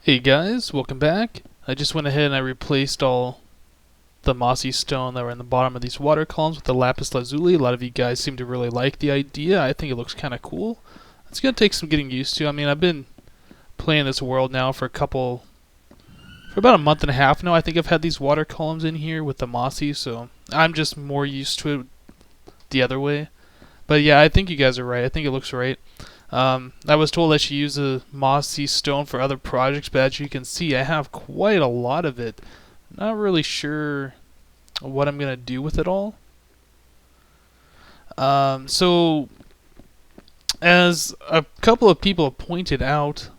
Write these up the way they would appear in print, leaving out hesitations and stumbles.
Hey guys, welcome back. I just went ahead and I replaced all the mossy stone that were in the bottom of these water columns with the lapis lazuli. A lot of you guys seem to really like the idea. I think it looks kind of cool. It's going to take some getting used to. I mean, I've been playing this world now for about a month and a half now. I think I've had these water columns in here with the mossy, so I'm just more used to it the other way. But yeah, I think you guys are right. I think it looks right. I was told I should use the mossy stone for other projects, but as you can see, I have quite a lot of it. Not really sure what I'm going to do with it all. So, as a couple of people have pointed out,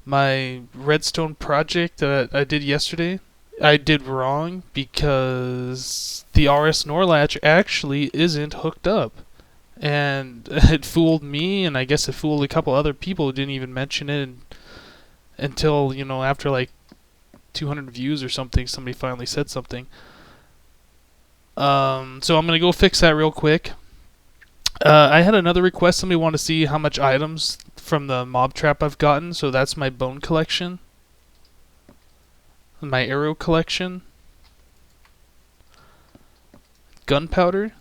my redstone project that I did yesterday, I did wrong because the RSNOR latch actually isn't hooked up. And it fooled me, and I guess it fooled a couple other people who didn't even mention it until, after like 200 views or something, somebody finally said something. So I'm going to go fix that real quick. I had another request. Somebody wanted to see how much items from the mob trap I've gotten, so that's my bone collection. My arrow collection. Gunpowder.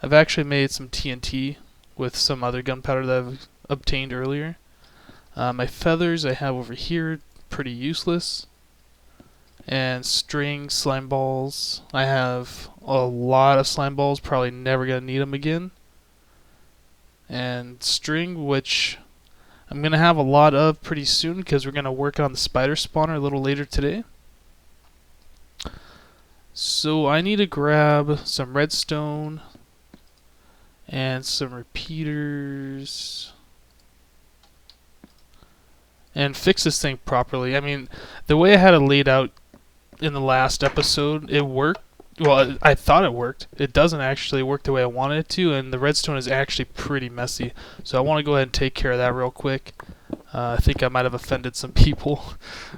I've actually made some TNT with some other gunpowder that I've obtained earlier. My feathers I have over here, pretty useless. And string, slime balls. I have a lot of slime balls, probably never going to need them again. And string, which I'm going to have a lot of pretty soon because we're going to work on the spider spawner a little later today. So I need to grab some redstone and some repeaters and fix this thing properly. I mean, the way I had it laid out in the last episode, it worked. Well, I thought it worked. It doesn't actually work the way I wanted it to, and the redstone is actually pretty messy. So I want to go ahead and take care of that real quick. I think I might have offended some people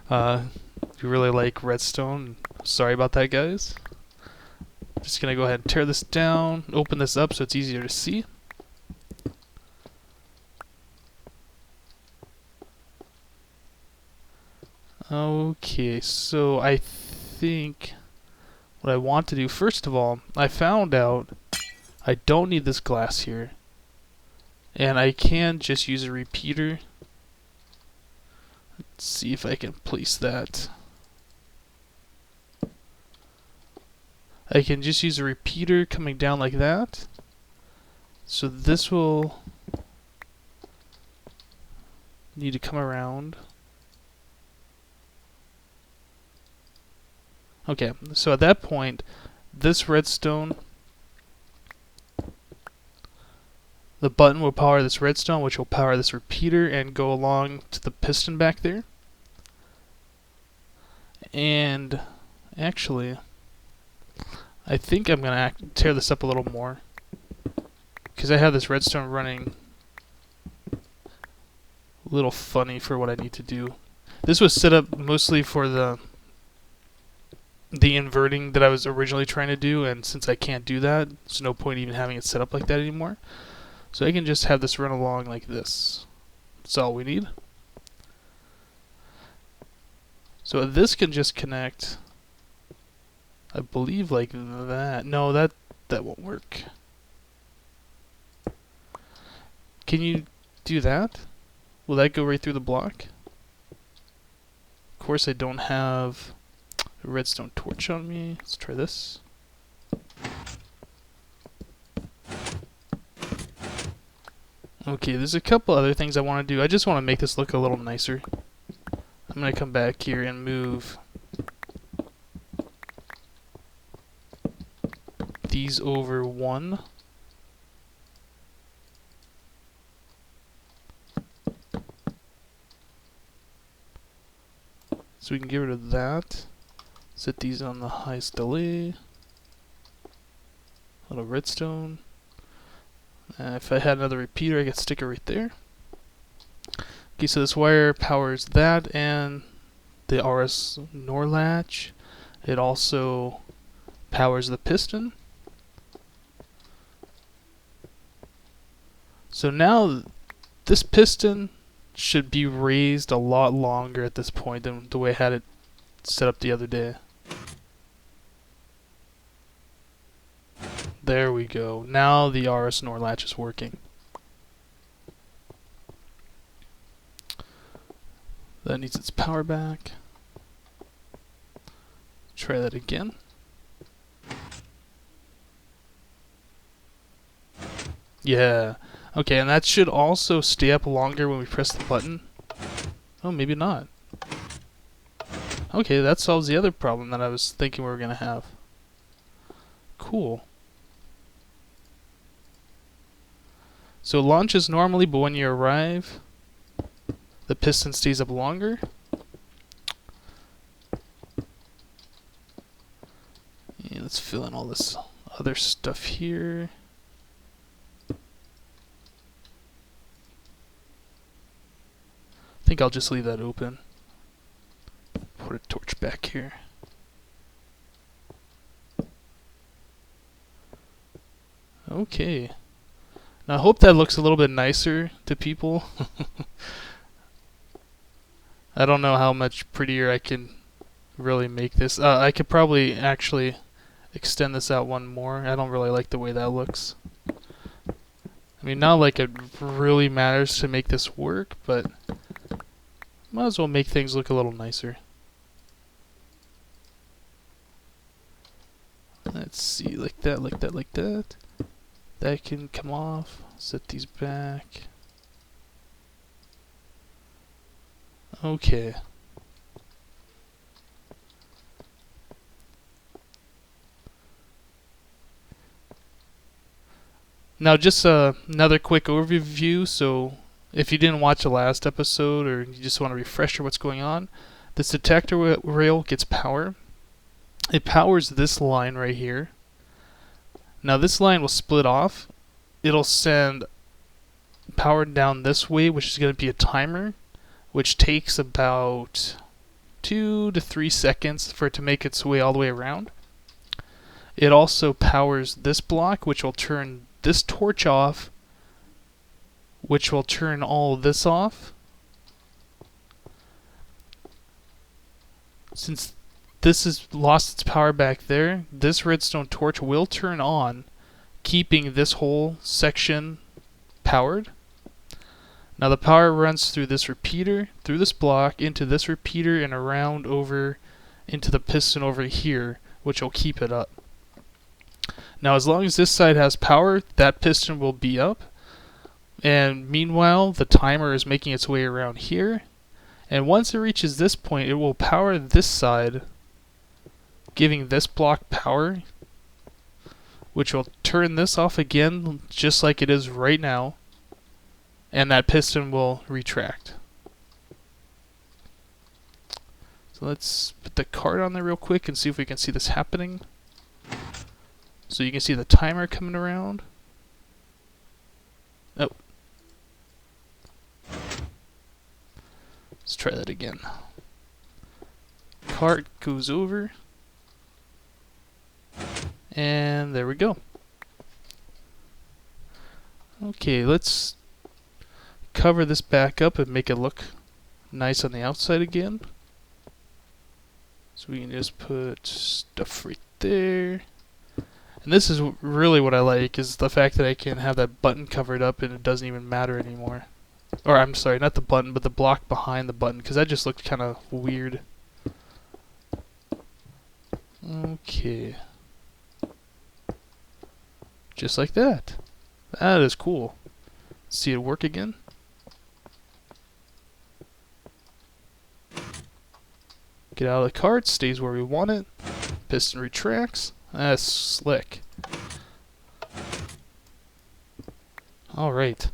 who really like redstone. Sorry about that, guys. Just going to go ahead and tear this down, open this up so it's easier to see. Okay, so I think what I want to do, first of all, I found out I don't need this glass here. And I can just use a repeater. Let's see if I can place that. I can just use a repeater coming down like that. So this will need to come around. Okay, so at that point, this redstone, the button will power this redstone, which will power this repeater and go along to the piston back there. And actually, I think I'm going to tear this up a little more because I have this redstone running a little funny for what I need to do. This was set up mostly for the inverting that I was originally trying to do, and since I can't do that, there's no point even having it set up like that anymore. So I can just have this run along like this. That's all we need. So this can just connect, I believe, like that. No, that won't work. Can you do that? Will that go right through the block? Of course I don't have a redstone torch on me. Let's try this. Okay, there's a couple other things I want to do. I just want to make this look a little nicer. I'm going to come back here and move these over one. So we can get rid of that. Set these on the highest delay. A little redstone. If I had another repeater, I could stick it right there. Okay, so this wire powers that and the RSNOR latch. It also powers the piston. So now this piston should be raised a lot longer at this point than the way I had it set up the other day. There we go. Now the RSNOR latch is working. That needs its power back. Try that again. Yeah. Okay, and that should also stay up longer when we press the button. Oh, maybe not. Okay, that solves the other problem that I was thinking we were going to have. Cool. So it launches normally, but when you arrive, the piston stays up longer. Yeah, let's fill in all this other stuff here. I think I'll just leave that open. Put a torch back here. Okay. Now I hope that looks a little bit nicer to people. I don't know how much prettier I can really make this. I could probably actually extend this out one more. I don't really like the way that looks. I mean, not like it really matters to make this work, but might as well make things look a little nicer. Let's see, like that, like that, like that. That can come off. Set these back. Okay. Now just another quick overview, so if you didn't watch the last episode or you just want a refresher what's going on, this detector rail gets power. It powers this line right here. Now this line will split off. It'll send power down this way, which is going to be a timer, which takes about 2 to 3 seconds for it to make its way all the way around. It also powers this block, which will turn this torch off, which will turn all of this off. Since this has lost its power back there, this redstone torch will turn on, keeping this whole section powered. Now the power runs through this repeater, through this block, into this repeater, and around over into the piston over here, which will keep it up. Now as long as this side has power, that piston will be up. And meanwhile, the timer is making its way around here. And once it reaches this point, it will power this side, giving this block power, which will turn this off again, just like it is right now. And that piston will retract. So let's put the card on there real quick and see if we can see this happening. So you can see the timer coming around. Oh. Let's try that again. Cart goes over. And there we go. Okay, let's cover this back up and make it look nice on the outside again. So we can just put stuff right there. And this is really what I like, is the fact that I can have that button covered up and it doesn't even matter anymore. Or I'm sorry, not the button, but the block behind the button, because that just looked kind of weird. Okay. Just like that. That is cool. See it work again? Get out of the cart, stays where we want it. Piston retracts. That's slick. Alright.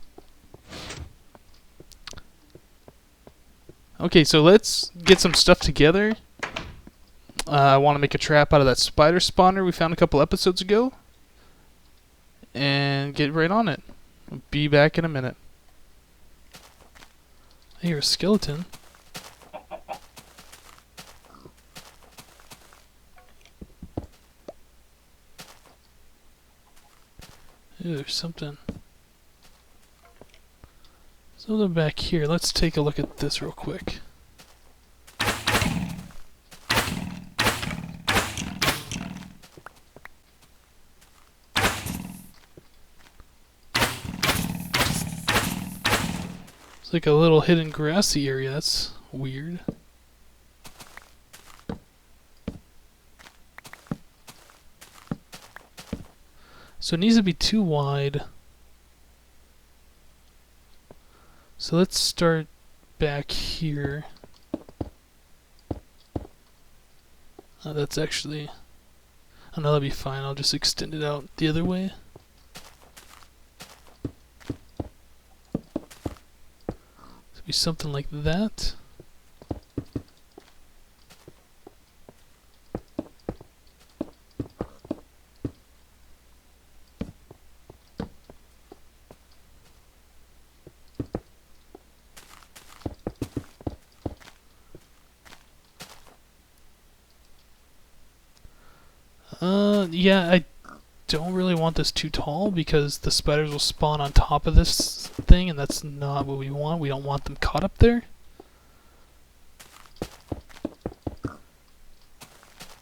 Okay, so let's get some stuff together. I want to make a trap out of that spider spawner we found a couple episodes ago. And get right on it. I'll be back in a minute. I hear a skeleton. Ooh, there's something. Something back here. Let's take a look at this real quick. It's like a little hidden grassy area. That's weird. So it needs to be too wide. So let's start back here. That's actually... Oh no, that'll be fine. I'll just extend it out the other way. So be something like that. Yeah, I don't really want this too tall because the spiders will spawn on top of this thing, and that's not what we want. We don't want them caught up there.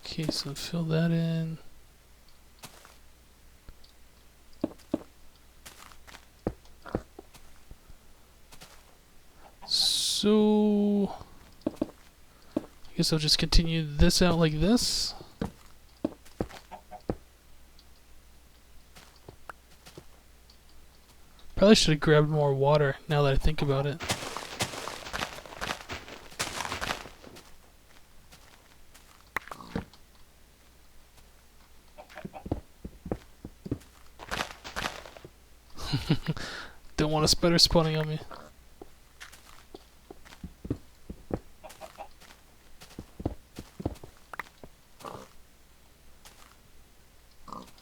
Okay, so fill that in. So I guess I'll just continue this out like this. Probably should have grabbed more water now that I think about it. Don't want a spider spawning on me.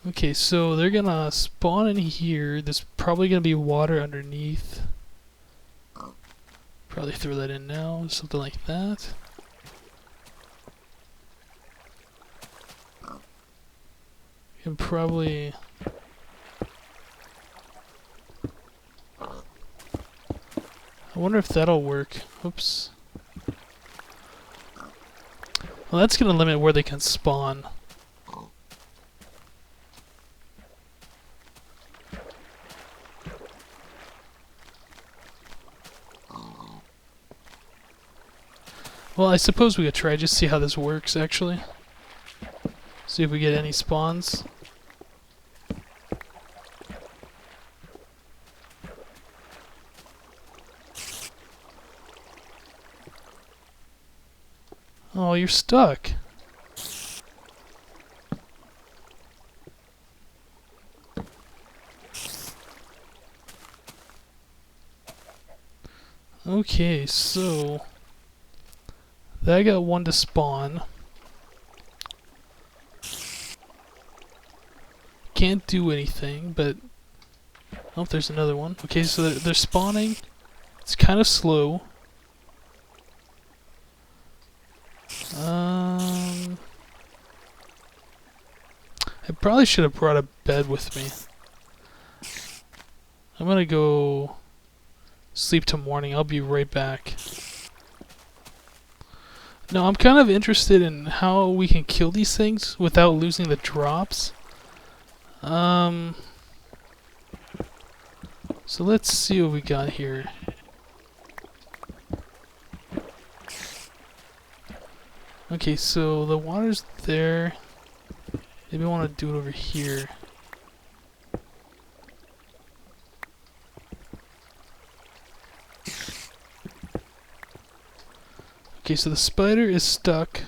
Okay, so they're gonna spawn in here. There's probably gonna be water underneath. Probably throw that in now, something like that. And probably... I wonder if that'll work. Oops. Well, that's gonna limit where they can spawn. Well, I suppose we could try just see how this works, actually. See if we get any spawns. Oh, you're stuck. Okay, so... I got one to spawn. Can't do anything, but... Oh, there's another one. Okay, so they're spawning. It's kind of slow. I probably should have brought a bed with me. I'm gonna go sleep till morning. I'll be right back. No, I'm kind of interested in how we can kill these things without losing the drops. So let's see what we got here. Okay, so the water's there. Maybe I want to do it over here. Okay, so the spider is stuck.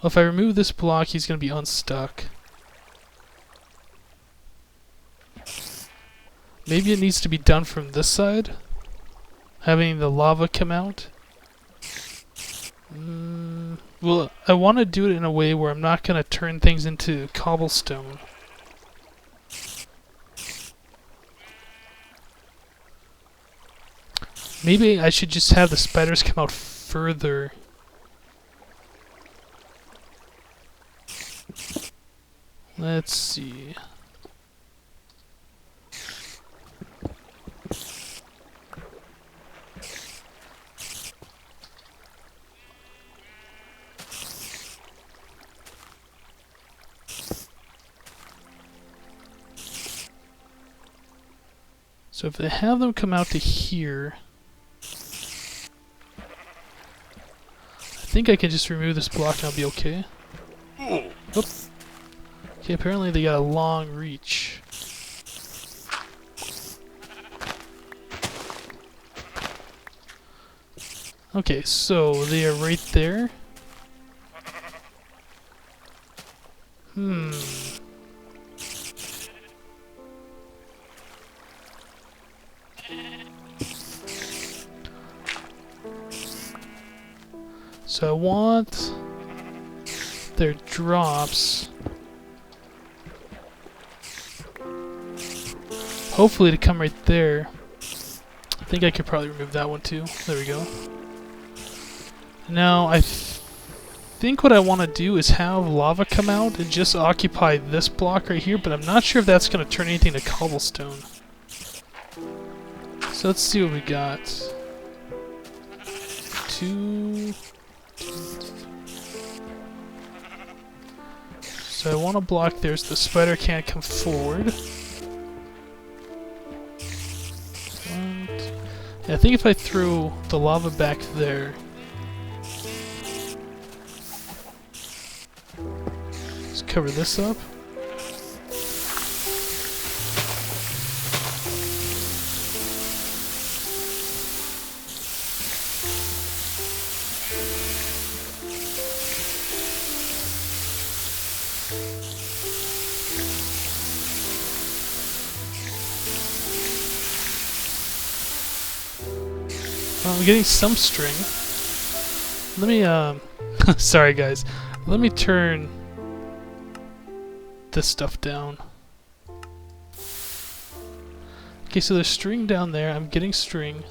Well, if I remove this block, he's going to be unstuck. Maybe it needs to be done from this side? Having the lava come out? Well, I want to do it in a way where I'm not going to turn things into cobblestone. Maybe I should just have the spiders come out further. Let's see. So if they have them come out to here, I think I can just remove this block and I'll be okay. Oop. Okay, apparently they got a long reach. Okay, so they are right there. So I want their drops hopefully to come right there. I think I could probably remove that one too. There we go. Now I think what I want to do is have lava come out and just occupy this block right here, but I'm not sure if that's going to turn anything to cobblestone. So let's see what we got. Two. So I want to block there so the spider can't come forward. Yeah, I think if I throw the lava back there, let's cover this up. Well, I'm getting some string. Let me, sorry guys. Let me turn this stuff down. Okay, so there's string down there. I'm getting string.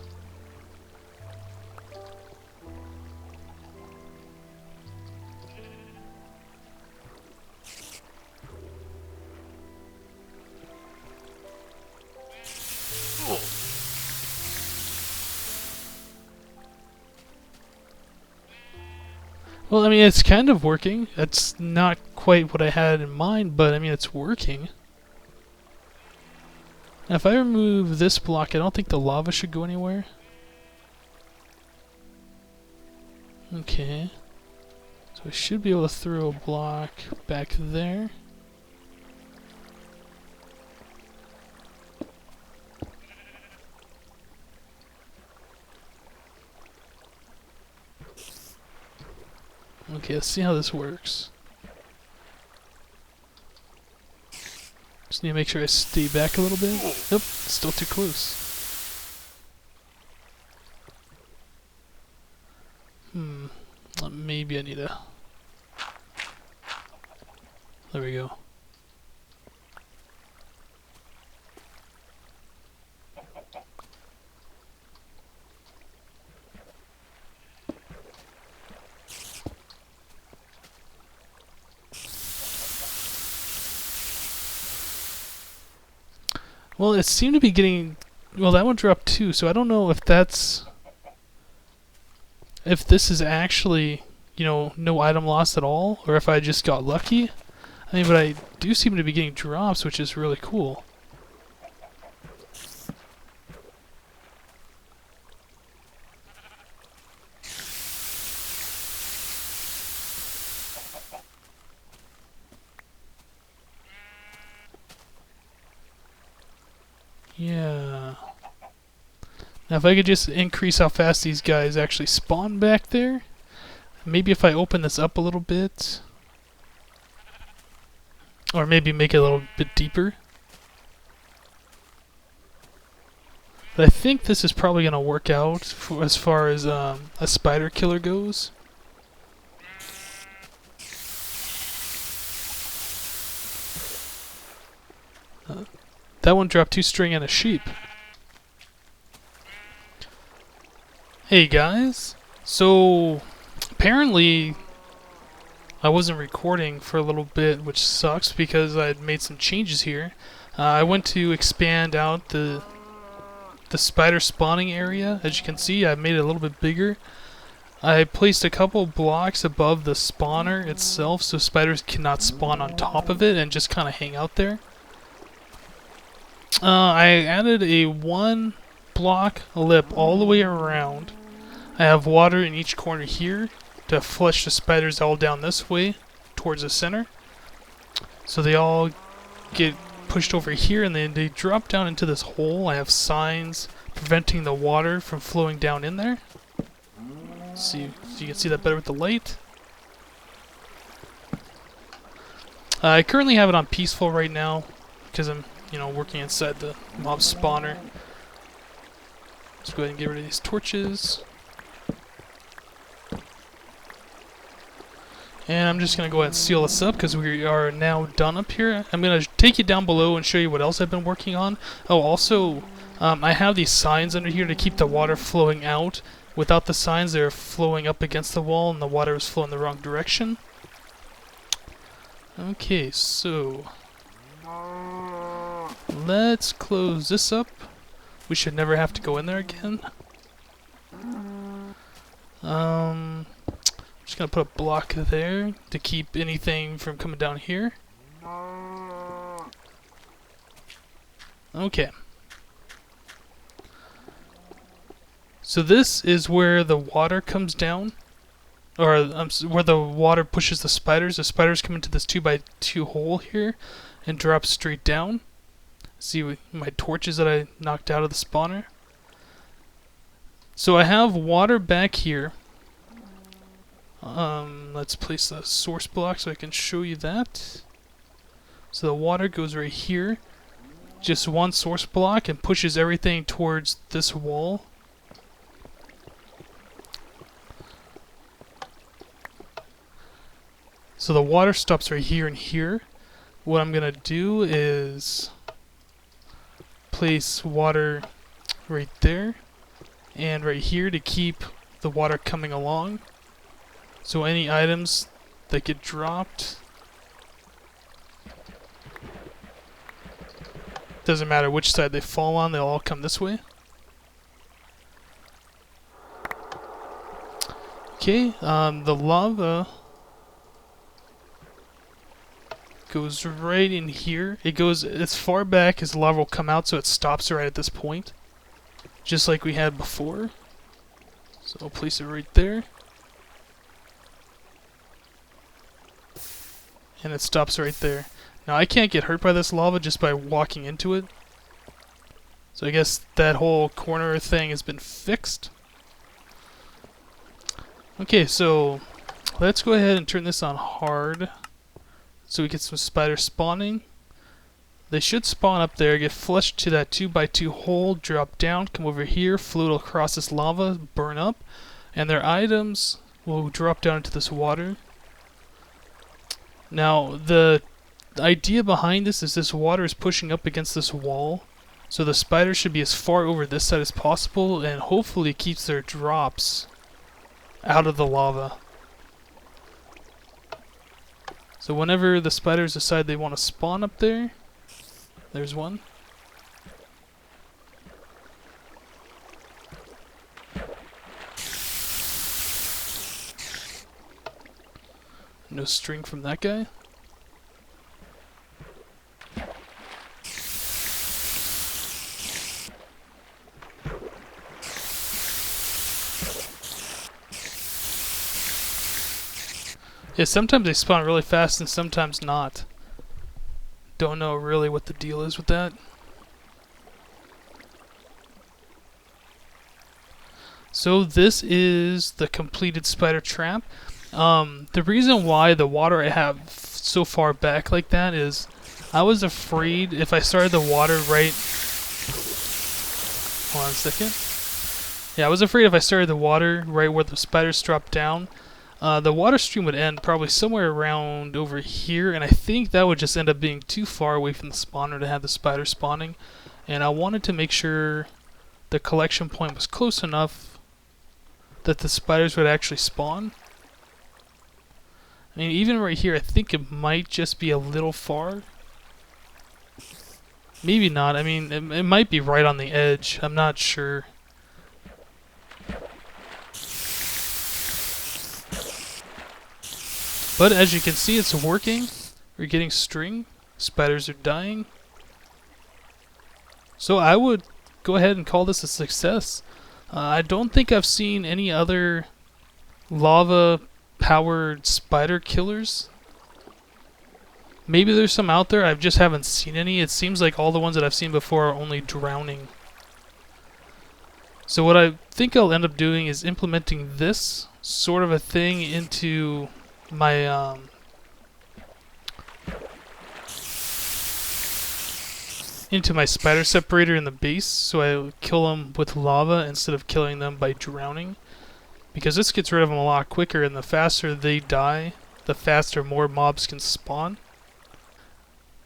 Well, I mean, it's kind of working. It's not quite what I had in mind, but I mean, it's working. Now, if I remove this block, I don't think the lava should go anywhere. Okay. So I should be able to throw a block back there. Okay, let's see how this works. Just need to make sure I stay back a little bit. Nope, still too close. Maybe I need a... There we go. Well, it seemed to be getting... Well, that one dropped too, so I don't know if that's... If this is actually, you know, no item lost at all, or if I just got lucky. I mean, but I do seem to be getting drops, which is really cool. Yeah. Now if I could just increase how fast these guys actually spawn back there. Maybe if I open this up a little bit. Or maybe make it a little bit deeper. But I think this is probably going to work out for as far as a spider killer goes. That one dropped 2 string and a sheep. Hey guys, so apparently I wasn't recording for a little bit, which sucks because I had made some changes here. I went to expand out the spider spawning area. As you can see, I made it a little bit bigger. I placed a couple blocks above the spawner itself so spiders cannot spawn on top of it and just kind of hang out there. I added a 1 block lip all the way around. I have water in each corner here to flush the spiders all down this way towards the center. So they all get pushed over here and then they drop down into this hole. I have signs preventing the water from flowing down in there. See if you can see that better with the light. I currently have it on peaceful right now because I'm, working inside the mob spawner. Let's go ahead and get rid of these torches. And I'm just going to go ahead and seal this up because we are now done up here. I'm going to take you down below and show you what else I've been working on. Oh, also, I have these signs under here to keep the water flowing out. Without the signs, they're flowing up against the wall and the water is flowing the wrong direction. Okay, so let's close this up. We should never have to go in there again. Just gonna put a block there to keep anything from coming down here. Okay. So this is where the water comes down, or where the water pushes the spiders. The spiders come into this 2x2 hole here and drop straight down. See my torches that I knocked out of the spawner. So I have water back here. Let's place the source block so I can show you that. So the water goes right here. Just one source block and pushes everything towards this wall. So the water stops right here and here. What I'm gonna do is place water right there and right here to keep the water coming along. So any items that get dropped, doesn't matter which side they fall on, they'll all come this way. Okay, the lava goes right in here. It goes as far back as the lava will come out, so it stops right at this point, just like we had before. So I'll place it right there. And it stops right there. Now I can't get hurt by this lava just by walking into it. So I guess that whole corner thing has been fixed. Okay, so let's go ahead and turn this on hard so we get some spiders spawning. They should spawn up there, get flushed to that 2x2 hole, drop down, come over here, float across this lava, burn up, and their items will drop down into this water. Now, the idea behind this is this water is pushing up against this wall, so the spiders should be as far over this side as possible, and hopefully keeps their drops out of the lava. So whenever the spiders decide they want to spawn up there, there's one. No string from that guy. Yeah, sometimes they spawn really fast and sometimes not. Don't know really what the deal is with that. So this is the completed spider trap. The reason why the water I have so far back like that is I was afraid if I started the water right... Hold on a second. Yeah, I was afraid if I started the water right where the spiders drop down, the water stream would end probably somewhere around over here, and I think that would just end up being too far away from the spawner to have the spider spawning. And I wanted to make sure the collection point was close enough that the spiders would actually spawn. I mean, even right here, I think it might just be a little far. Maybe not. I mean, it might be right on the edge. I'm not sure. But as you can see, it's working. We're getting string. Spiders are dying. So I would go ahead and call this a success. I don't think I've seen any other lava-powered spider killers. Maybe there's some out there, I just haven't seen any. It seems like all the ones that I've seen before are only drowning. So what I think I'll end up doing is implementing this sort of a thing into my spider separator in the base, so I kill them with lava instead of killing them by drowning. Because this gets rid of them a lot quicker, and the faster they die, the faster more mobs can spawn.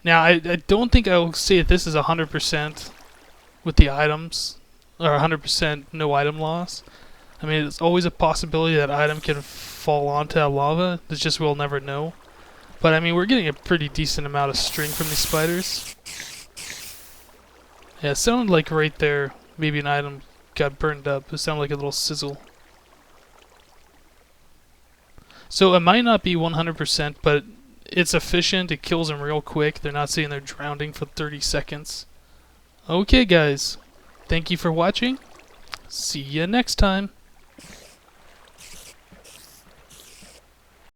Now, I don't think I will say that this is 100% with the items, or 100% no item loss. I mean, it's always a possibility that item can fall onto lava. It's just we'll never know. But I mean, we're getting a pretty decent amount of string from these spiders. Yeah, it sounded like right there, maybe an item got burned up. It sounded like a little sizzle. So it might not be 100%, but it's efficient. It kills them real quick. They're not sitting there drowning for 30 seconds. Okay, guys. Thank you for watching. See you next time.